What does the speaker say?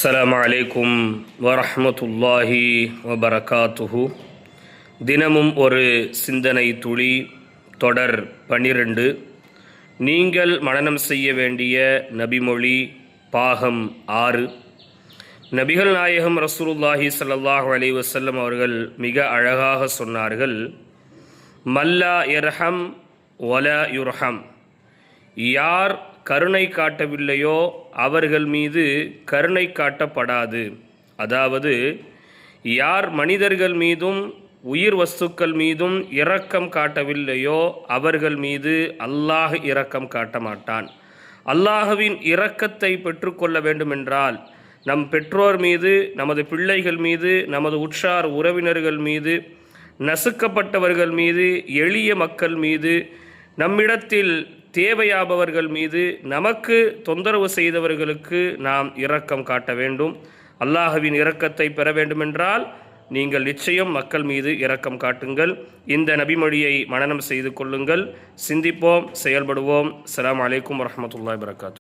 அஸ்ஸலாமு அலைக்கும் வரஹ்மத்துல்லாஹி வபரகாத்துஹு. தினமும் ஒரு சிந்தனை துளி தொடர் 12. நீங்கள் மனனம் செய்ய வேண்டிய நபிமொழி பாகம் 6. நபிகள் நாயகம் ரசூலுல்லாஹி ஸல்லல்லாஹு அலைஹி வஸல்லம் அவர்கள் மிக அழகாக சொன்னார்கள், மல்லா யர்ஹம் வலா யுர்ஹம். யார் கருணை காட்டவில்லையோ அவர்கள் மீது கருணை காட்டப்படாது. அதாவது, யார் மனிதர்கள் மீதும் உயிர் வஸ்துக்கள் மீதும் இரக்கம் காட்டவில்லையோ அவர்கள் மீது அல்லாஹ் இரக்கம் காட்ட மாட்டான். அல்லாஹ்வின் இரக்கத்தை பெற்றுக்கொள்ள வேண்டுமென்றால் நம் பெற்றோர் மீது, நமது பிள்ளைகள் மீது, நமது உற்றார் உறவினர்கள் மீது, நசுக்கப்பட்டவர்கள் மீது, எளிய மக்கள் மீது, நம்மிடத்தில் தேவையாபவர்கள் மீது, நமக்கு தொந்தரவு செய்தவர்களுக்கு நாம் இரக்கம் காட்ட வேண்டும். அல்லாஹ்வின் இரக்கத்தை பெற வேண்டுமென்றால் நீங்கள் நிச்சயம் மக்கள் மீது இரக்கம் காட்டுங்கள். இந்த நபிமொழியை மனனம் செய்து கொள்ளுங்கள். சிந்திப்போம், செயல்படுவோம். அஸ்ஸலாமு அலைக்கும் வரஹ்மத்துல்லாஹி வபரகாத்துஹு.